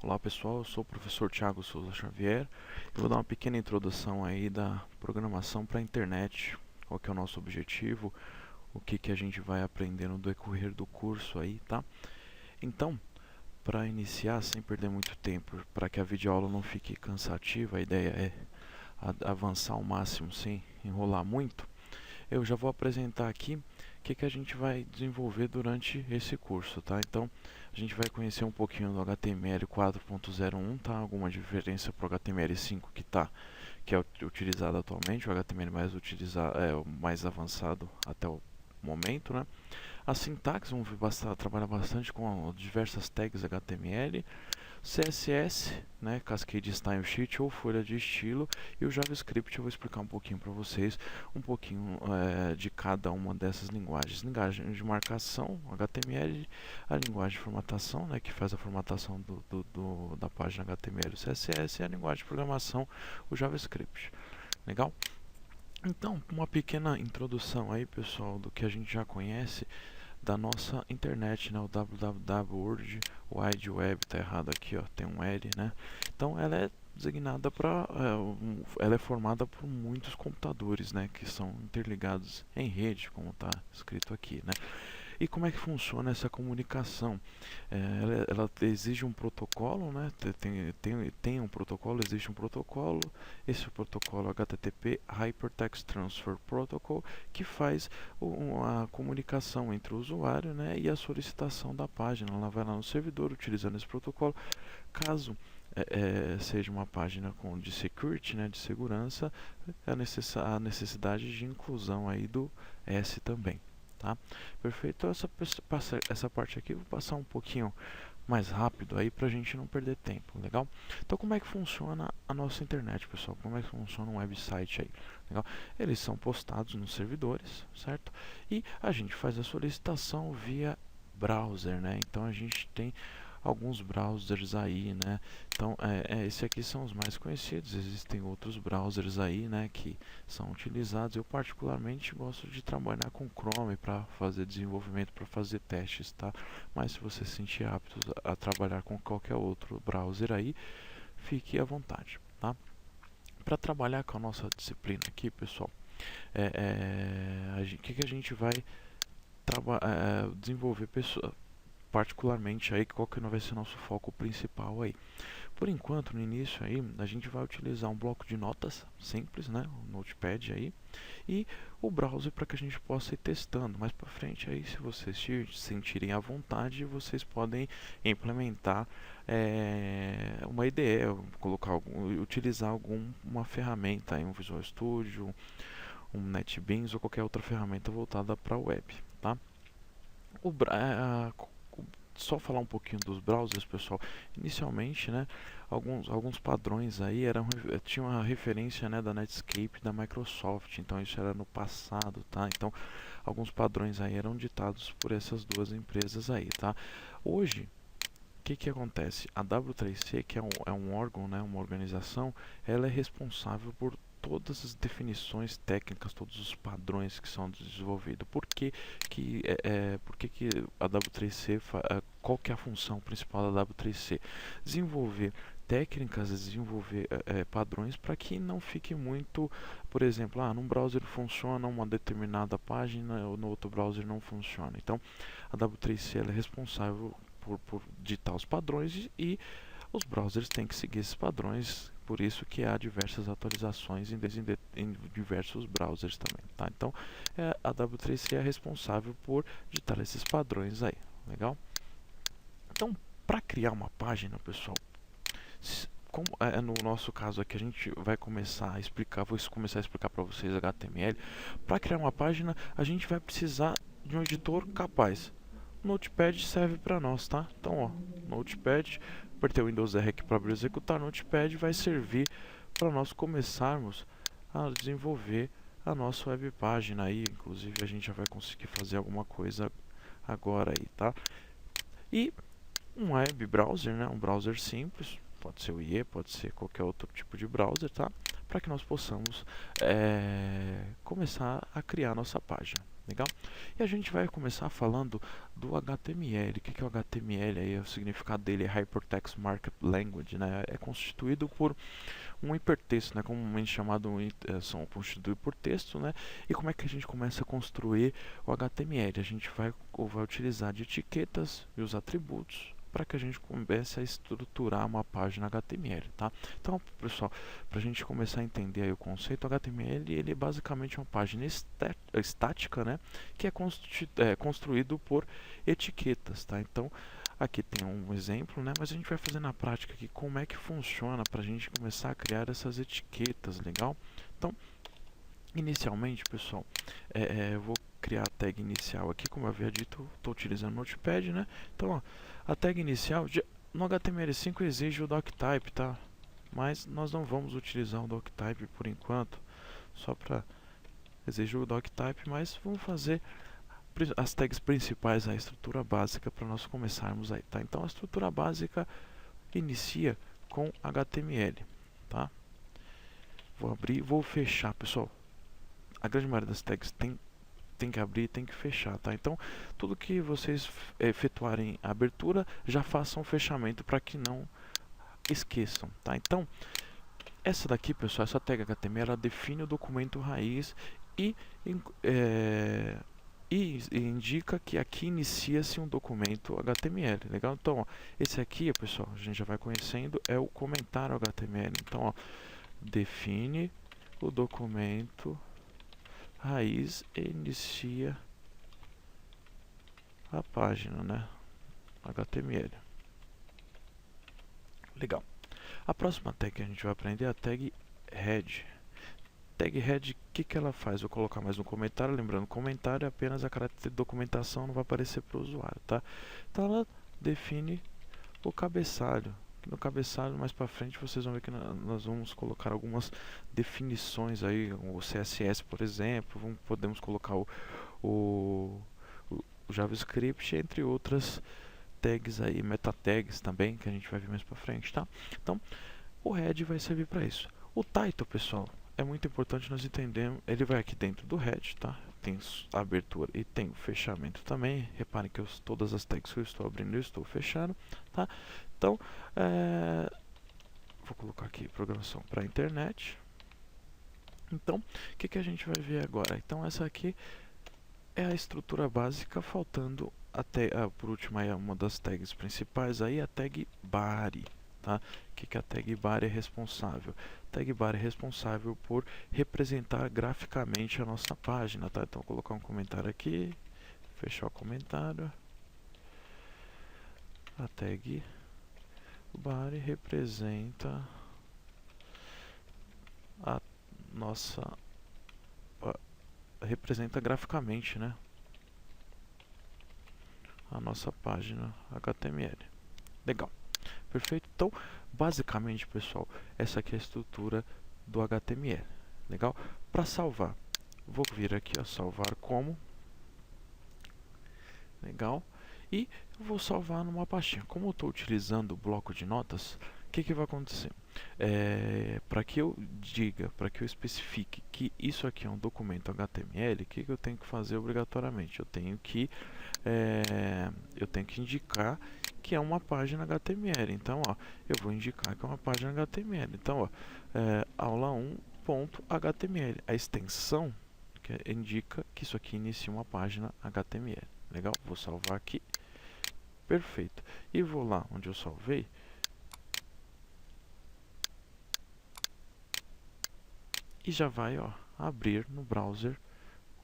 Olá pessoal, eu sou o professor Thiago Souza Xavier e vou dar uma pequena introdução aí da programação para a internet, qual que é o nosso objetivo, o que que a gente vai aprender no decorrer do curso aí, tá? Então, para iniciar, sem perder muito tempo, para que a videoaula não fique cansativa, a ideia é avançar ao máximo sem enrolar muito. Eu já vou apresentar aqui o que a gente vai desenvolver durante esse curso, tá? Então, a gente vai conhecer um pouquinho do HTML 4.01, tá? Alguma diferença para o HTML5 que é utilizado atualmente, o HTML mais utilizado, o mais avançado até o momento, né? A sintaxe, vamos trabalhar bastante com diversas tags HTML, CSS, né, Cascade Style Sheet ou folha de estilo, e o JavaScript eu vou explicar um pouquinho para vocês, um pouquinho de cada uma dessas linguagens. Linguagem de marcação, HTML, a linguagem de formatação, né, que faz a formatação da página HTML, o CSS, e a linguagem de programação, o JavaScript. Legal? Então, uma pequena introdução aí, pessoal, do que a gente já conhece da nossa internet, né, o www World Wide Web, tá errado aqui, ó, tem um L, né? Então ela é designada para, ela é formada por muitos computadores, né, que são interligados em rede, como está escrito aqui, né? E como é que funciona essa comunicação? Ela exige um protocolo, né? Tem um protocolo, existe um protocolo. Esse protocolo HTTP, Hypertext Transfer Protocol, que faz a comunicação entre o usuário, né, e a solicitação da página. Ela vai lá no servidor utilizando esse protocolo. Caso seja uma página de security, né, de segurança, a necessidade de inclusão aí do S também. Tá? Perfeito, essa parte aqui eu vou passar um pouquinho mais rápido aí pra gente não perder tempo, legal? Então como é que funciona a nossa internet, pessoal? Como é que funciona um website aí, legal? Eles são postados nos servidores, certo? E a gente faz a solicitação via browser, né? Então a gente tem alguns browsers aí, né? Então, esses aqui são os mais conhecidos. Existem outros browsers aí, né, que são utilizados. Eu particularmente gosto de trabalhar com Chrome para fazer desenvolvimento, para fazer testes, tá? Mas se você se sentir apto a trabalhar com qualquer outro browser aí, fique à vontade, tá? Para trabalhar com a nossa disciplina aqui, pessoal, o que a gente vai desenvolver particularmente aí, qual que vai ser o nosso foco principal aí. Por enquanto, no início aí, a gente vai utilizar um bloco de notas simples, né, o Notepad aí, e o browser para que a gente possa ir testando. Mais para frente aí, se vocês se sentirem à vontade, vocês podem implementar uma IDE, utilizar alguma ferramenta, aí, um Visual Studio, um NetBeans ou qualquer outra ferramenta voltada para a web, tá? Só falar um pouquinho dos browsers, pessoal. Inicialmente, né, alguns padrões aí tinham a referência, né, da Netscape da Microsoft. Então isso era no passado, tá? Então alguns padrões aí eram ditados por essas duas empresas aí, tá? Hoje, o que acontece? A W3C, que é um órgão, né, uma organização, ela é responsável por todas as definições técnicas, todos os padrões que são desenvolvidos. Por que a W3C, qual que é a função principal da W3C? Desenvolver técnicas, desenvolver padrões para que não fique muito, por exemplo, num browser funciona uma determinada página ou no outro browser não funciona. Então, a W3C ela é responsável por ditar os padrões e os browsers têm que seguir esses padrões, por isso que há diversas atualizações em diversos browsers também, tá? Então, a W3C é responsável por ditar esses padrões aí, legal? Então, para criar uma página, pessoal, no nosso caso aqui a gente vai começar a explicar, vou começar a explicar para vocês HTML. Para criar uma página, a gente vai precisar de um editor capaz. Notepad serve para nós, tá? Então, ó, Notepad, apertei o Windows R aqui para abrir e executar. Notepad vai servir para nós começarmos a desenvolver a nossa web página aí. Inclusive, a gente já vai conseguir fazer alguma coisa agora aí, tá? E um web browser, né? Um browser simples, pode ser o IE, pode ser qualquer outro tipo de browser, tá? Para que nós possamos começar a criar a nossa página, Legal? E a gente vai começar falando do HTML. O que é o HTML? Aí, o significado dele é Hypertext Markup Language, né? É constituído por um hipertexto, né? Comumente chamado são constituídos por texto, né? E como é que a gente começa a construir o HTML? A gente vai utilizar de etiquetas e os atributos para que a gente comece a estruturar uma página HTML, tá? Então, pessoal, para a gente começar a entender aí o conceito, o HTML ele é basicamente uma página estática, né? Que é construído por etiquetas, tá? Então, aqui tem um exemplo, né? Mas a gente vai fazer na prática aqui como é que funciona para a gente começar a criar essas etiquetas, legal? Então, inicialmente, pessoal, eu vou criar a tag inicial aqui, como eu havia dito, estou utilizando o Notepad, né? Então, ó, a tag inicial, no HTML5 exige o doctype, tá? Mas nós não vamos utilizar o doctype por enquanto, só para exigir o doctype, mas vamos fazer as tags principais, a estrutura básica para nós começarmos aí, tá? Então a estrutura básica inicia com HTML, tá? Vou abrir, vou fechar, pessoal. A grande maioria das tags tem que abrir e tem que fechar, tá? Então tudo que vocês efetuarem a abertura, já façam o fechamento para que não esqueçam, tá? Então essa daqui, pessoal, essa tag HTML, ela define o documento raiz e indica que aqui inicia-se um documento HTML, legal? Então, ó, esse aqui, pessoal, a gente já vai conhecendo, é o comentário HTML. Então, ó, define o documento raiz e inicia a página, né? HTML. Legal. A próxima tag que a gente vai aprender é a tag head. Tag head, o que ela faz? Vou colocar mais um comentário, lembrando, comentário é apenas a característica de documentação, não vai aparecer para o usuário, tá? Então ela define o cabeçalho. No cabeçalho, mais para frente, vocês vão ver que nós vamos colocar algumas definições aí, o CSS, por exemplo, podemos colocar o, o JavaScript, entre outras tags aí, meta tags também, que a gente vai ver mais para frente, tá? Então, o head vai servir para isso. O title, pessoal, é muito importante nós entendermos, ele vai aqui dentro do head, tá? Tem a abertura e tem o fechamento também. Reparem que todas as tags que eu estou abrindo eu estou fechando, tá? Então, vou colocar aqui programação para a internet. Então, o que a gente vai ver agora? Então, essa aqui é a estrutura básica, faltando até por último aí uma das tags principais aí, a tag body, tá? O que a tag body é responsável? A tag body é responsável por representar graficamente a nossa página, tá? Então, vou colocar um comentário aqui, fechar o comentário. A tag body representa a nossa representa graficamente, né, a nossa página HTML. Legal, perfeito. Então, basicamente, pessoal, essa aqui é a estrutura do HTML. Legal. Para salvar, vou vir aqui a salvar como. Legal. E vou salvar numa pastinha. Como eu estou utilizando o bloco de notas, o que vai acontecer? Para que eu diga, para que eu especifique que isso aqui é um documento HTML, o que eu tenho que fazer obrigatoriamente? Eu tenho que indicar que é uma página HTML. Então, ó, eu vou indicar que é uma página HTML. Então, ó, aula 1.html. A extensão que indica que isso aqui inicia uma página HTML. Legal? Vou salvar aqui. Perfeito. E vou lá onde eu salvei. E já vai, ó, abrir no browser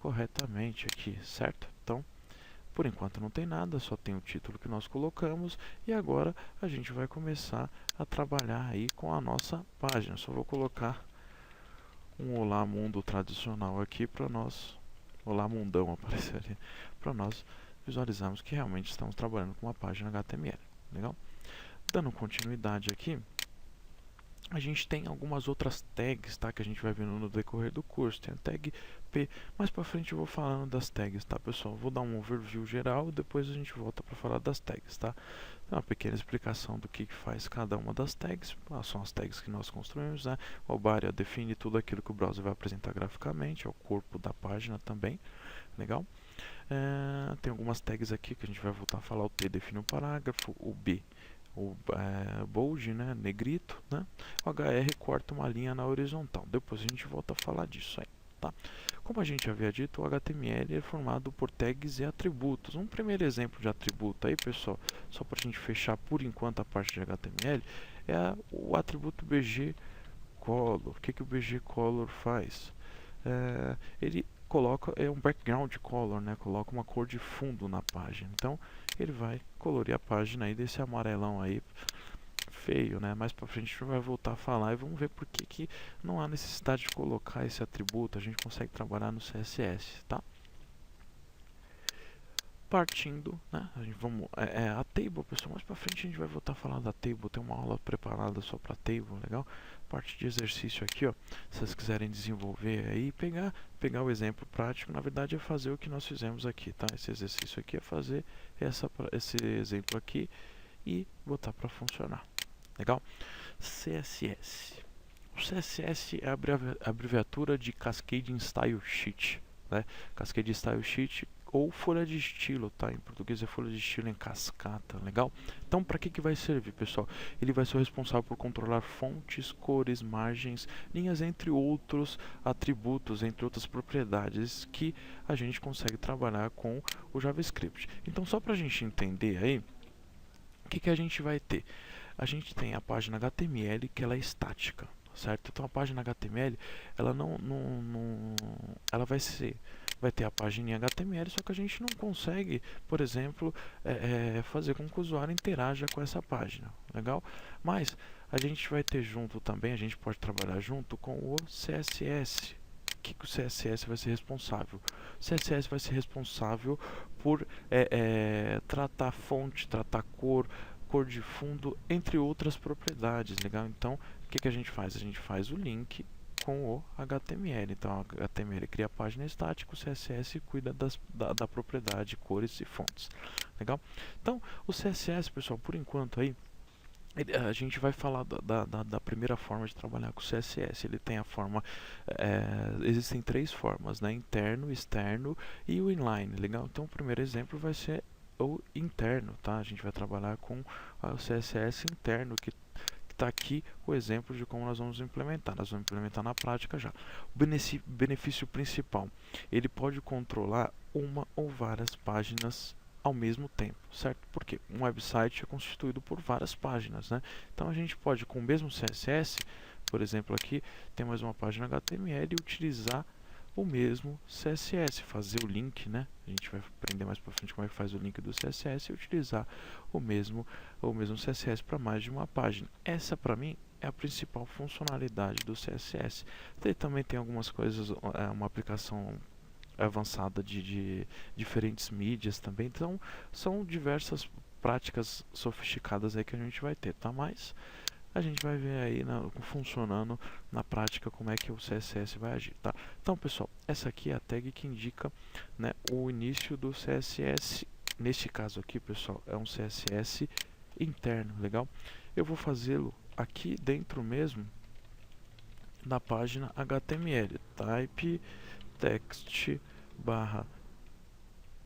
corretamente aqui, certo? Então, por enquanto não tem nada, só tem o título que nós colocamos. E agora a gente vai começar a trabalhar aí com a nossa página. Só vou colocar um Olá Mundo tradicional aqui para nós, Olá Mundão aparecer ali, para nós visualizarmos que realmente estamos trabalhando com uma página HTML. Legal? Dando continuidade aqui, a gente tem algumas outras tags, tá, que a gente vai vendo no decorrer do curso. Tem a tag P. Mais para frente eu vou falando das tags, tá, pessoal? Vou dar um overview geral e depois a gente volta para falar das tags, tá? Então, uma pequena explicação do que faz cada uma das tags. São as tags que nós construímos, né? O body define tudo aquilo que o browser vai apresentar graficamente, é o corpo da página também. legal? Tem algumas tags aqui que a gente vai voltar a falar. O T define um parágrafo, o B o bold, né, negrito, né? O HR corta uma linha na horizontal. Depois a gente volta a falar disso aí, tá? Como a gente havia dito, o HTML é formado por tags e atributos. Um primeiro exemplo de atributo aí, pessoal, só para a gente fechar por enquanto a parte de HTML, é o atributo bgcolor. O que o bgcolor faz? Ele coloca um background color, né? Coloca uma cor de fundo na página. Então ele vai colorir a página aí desse amarelão aí feio, né? Mais pra frente a gente vai voltar a falar e vamos ver por que não há necessidade de colocar esse atributo. A gente consegue trabalhar no CSS, tá? Partindo, né? A table, pessoal, mais pra frente a gente vai voltar a falar da table. Tem uma aula preparada só pra table, legal? Parte de exercício aqui, ó. Se vocês quiserem desenvolver aí, pegar o exemplo prático, na verdade é fazer o que nós fizemos aqui, tá? Esse exercício aqui é fazer esse exemplo aqui e botar para funcionar, legal? CSS. O CSS é a abreviatura de Cascade Style Sheet, né? Cascade Style Sheet ou folha de estilo, tá? Em português é folha de estilo em cascata, legal? Então, para que vai servir, pessoal? Ele vai ser o responsável por controlar fontes, cores, margens, linhas, entre outros atributos, entre outras propriedades que a gente consegue trabalhar com o JavaScript. Então, só para a gente entender aí, o que a gente vai ter? A gente tem a página HTML, que ela é estática, certo? Então a página HTML, ela ela vai ter a página em HTML, só que a gente não consegue, por exemplo, fazer com que o usuário interaja com essa página, legal? Mas a gente vai ter junto também, a gente pode trabalhar junto com o CSS. O que o CSS vai ser responsável? O CSS vai ser responsável por tratar fonte, tratar cor de fundo, entre outras propriedades, legal? Então, o que a gente faz? A gente faz o link com o HTML. Então, o HTML cria a página estática, o CSS cuida da propriedade, cores e fontes, legal? Então, o CSS, pessoal, por enquanto aí, a gente vai falar da primeira forma de trabalhar com o CSS. Ele tem a forma, existem três formas, né? Interno, externo e o inline, legal? Então o primeiro exemplo vai ser o interno, tá? A gente vai trabalhar com o CSS interno, que está aqui o exemplo de como nós vamos implementar. Nós vamos implementar na prática já. O benefício principal, ele pode controlar uma ou várias páginas ao mesmo tempo, certo? Porque um website é constituído por várias páginas, né? Então a gente pode, com o mesmo CSS, por exemplo aqui, tem mais uma página HTML e utilizar o mesmo CSS, fazer o link, né? A gente vai aprender mais para frente como é que faz o link do CSS e utilizar o mesmo CSS para mais de uma página. Essa, para mim, é a principal funcionalidade do CSS. Ele também tem algumas coisas, uma aplicação avançada de diferentes mídias também. Então, são diversas práticas sofisticadas aí que a gente vai ter, tá? Mas a gente vai ver aí funcionando na prática como é que o CSS vai agir, tá? Então, pessoal, essa aqui é a tag que indica, né, o início do CSS. Neste caso aqui, pessoal, é um CSS interno, legal? Eu vou fazê-lo aqui dentro mesmo na página HTML, type text barra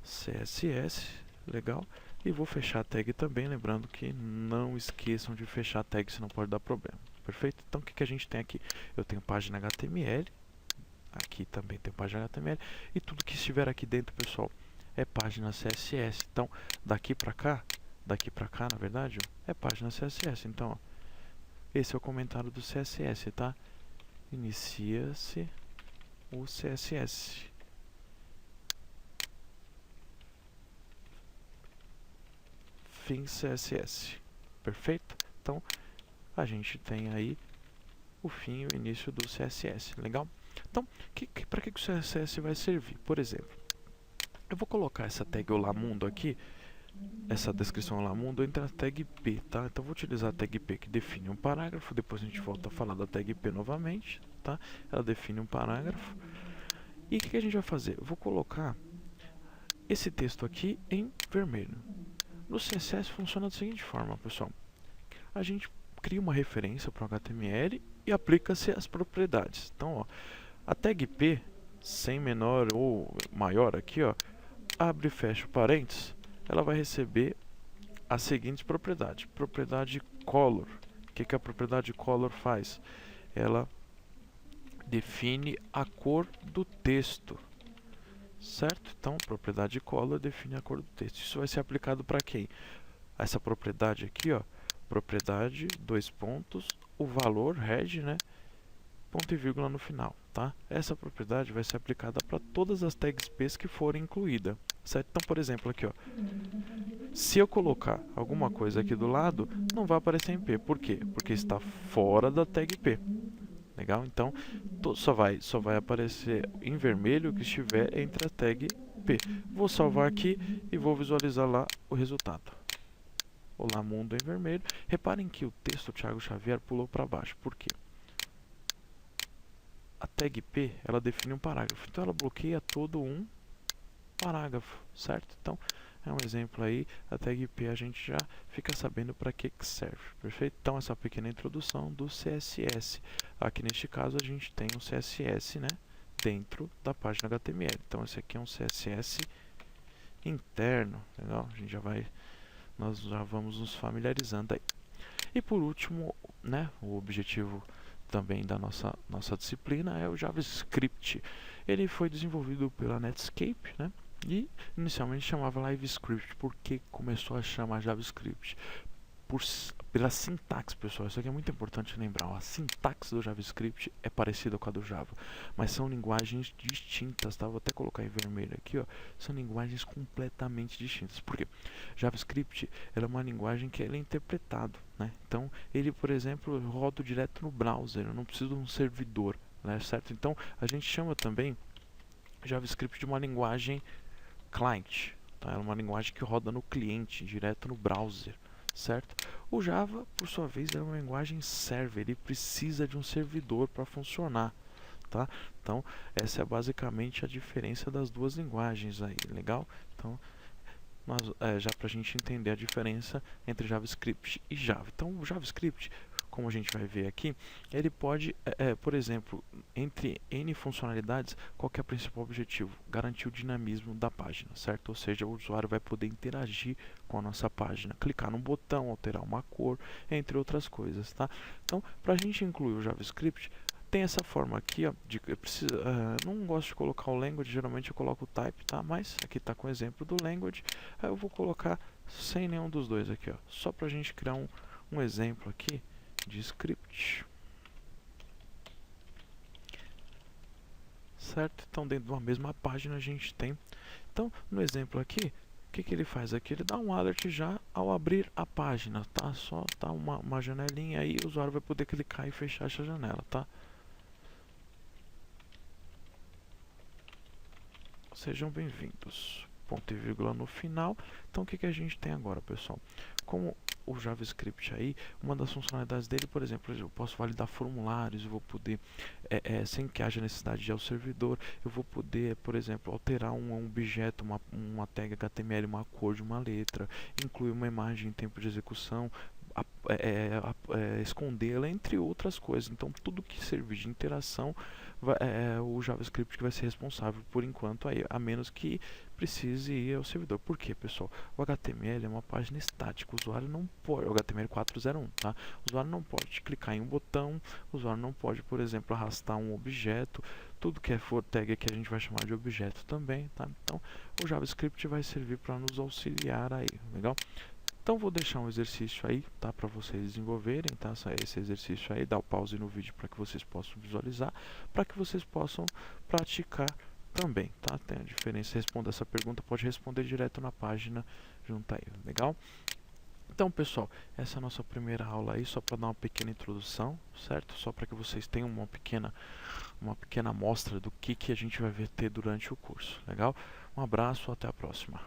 CSS, legal? E vou fechar a tag também, lembrando que não esqueçam de fechar a tag, senão pode dar problema. Perfeito? Então o que a gente tem aqui? Eu tenho página HTML, aqui também tem página HTML, e tudo que estiver aqui dentro, pessoal, é página CSS. Então, daqui para cá, na verdade, é página CSS. Então, ó, esse é o comentário do CSS, tá? Inicia-se o CSS. Fim CSS. Perfeito? Então, a gente tem aí o fim e o início do CSS. Legal? Então, para que o CSS vai servir? Por exemplo, eu vou colocar essa tag Olá Mundo aqui, essa descrição Olá Mundo, entre a tag P, tá? Então, vou utilizar a tag P que define um parágrafo, depois a gente volta a falar da tag P novamente, tá? Ela define um parágrafo. E o que a gente vai fazer? Eu vou colocar esse texto aqui em vermelho. No CSS funciona da seguinte forma, pessoal. A gente cria uma referência para o HTML e aplica-se as propriedades. Então, ó, a tag P, sem menor ou maior aqui, ó, abre e fecha o parênteses, ela vai receber as seguintes propriedades. Propriedade color. O que a propriedade color faz? Ela define a cor do texto, certo? Então, propriedade color define a cor do texto. Isso vai ser aplicado para quem? Essa propriedade aqui, ó, propriedade, dois pontos, o valor, head, né? Ponto e vírgula no final, tá? Essa propriedade vai ser aplicada para todas as tags P que forem incluídas, certo? Então, por exemplo, aqui, ó, se eu colocar alguma coisa aqui do lado, não vai aparecer em P. Por quê? Porque está fora da tag P. Legal? Então, só vai aparecer em vermelho o que estiver entre a tag P. Vou salvar aqui e vou visualizar lá o resultado. Olá, mundo em vermelho. Reparem que o texto Thiago Xavier pulou para baixo. Por quê? A tag P, ela define um parágrafo. Então, ela bloqueia todo um parágrafo, certo? Então, é um exemplo aí, a tag P a gente já fica sabendo para que serve, perfeito? Então, essa pequena introdução do CSS. Aqui neste caso, a gente tem um CSS, né, dentro da página HTML. Então, esse aqui é um CSS interno, legal? Nós já vamos nos familiarizando aí. E por último, né, o objetivo também da nossa disciplina é o JavaScript. Ele foi desenvolvido pela Netscape, né? E inicialmente chamava LiveScript. Por que começou a chamar JavaScript? Pela sintaxe, pessoal. Isso aqui é muito importante lembrar. A sintaxe do JavaScript é parecida com a do Java, mas são linguagens distintas, tá? Vou até colocar em vermelho aqui, ó. São linguagens completamente distintas. Por quê? JavaScript ela é uma linguagem que ele é interpretado, né? Então, ele, por exemplo, roda direto no browser. Eu não preciso de um servidor, né? Certo? Então, a gente chama também JavaScript de uma linguagem client, tá? É uma linguagem que roda no cliente, direto no browser, certo? O Java, por sua vez, é uma linguagem server, ele precisa de um servidor para funcionar, tá? Então, essa é basicamente a diferença das duas linguagens aí, legal? Então, já para a gente entender a diferença entre JavaScript e Java. Então, o JavaScript, como a gente vai ver aqui, ele pode, por exemplo, entre N funcionalidades, qual que é o principal objetivo? Garantir o dinamismo da página, certo? Ou seja, o usuário vai poder interagir com a nossa página, clicar num botão, alterar uma cor, entre outras coisas, tá? Então, para a gente incluir o JavaScript, tem essa forma aqui, ó, não gosto de colocar o language, geralmente eu coloco o type, tá? Mas aqui está com o exemplo do language, aí eu vou colocar sem nenhum dos dois aqui, ó, só para a gente criar um exemplo aqui de script, certo? Então, dentro de uma mesma página a gente tem. Então, no exemplo aqui, o que ele faz aqui? Ele dá um alert já ao abrir a página, tá? Só tá uma janelinha aí, o usuário vai poder clicar e fechar essa janela, tá? Sejam bem-vindos. Ponto e vírgula no final. Então, o que a gente tem agora, pessoal? Como o JavaScript aí, uma das funcionalidades dele, por exemplo, eu posso validar formulários, eu vou poder, sem que haja necessidade de ir ao servidor, eu vou poder, por exemplo, alterar um objeto, uma tag HTML, uma cor de uma letra, incluir uma imagem em tempo de execução, escondê-la, entre outras coisas. Então, tudo que servir de interação, o JavaScript que vai ser responsável por enquanto, aí, a menos que precise ir ao servidor. Por quê, pessoal? O HTML é uma página estática, o usuário não pode, o HTML 4.0.1, tá? O usuário não pode clicar em um botão, o usuário não pode, por exemplo, arrastar um objeto, tudo que for tag aqui a gente vai chamar de objeto também, tá? Então, o JavaScript vai servir para nos auxiliar aí, legal? Então, vou deixar um exercício aí, tá, para vocês desenvolverem, tá? Esse exercício aí, dá o pause no vídeo para que vocês possam visualizar, para que vocês possam praticar também, tá? Tem a diferença, responda essa pergunta, pode responder direto na página, junto aí, legal? Então, pessoal, essa é a nossa primeira aula aí, só para dar uma pequena introdução, certo? Só para que vocês tenham uma pequena amostra do que a gente vai ter durante o curso, legal? Um abraço, até a próxima.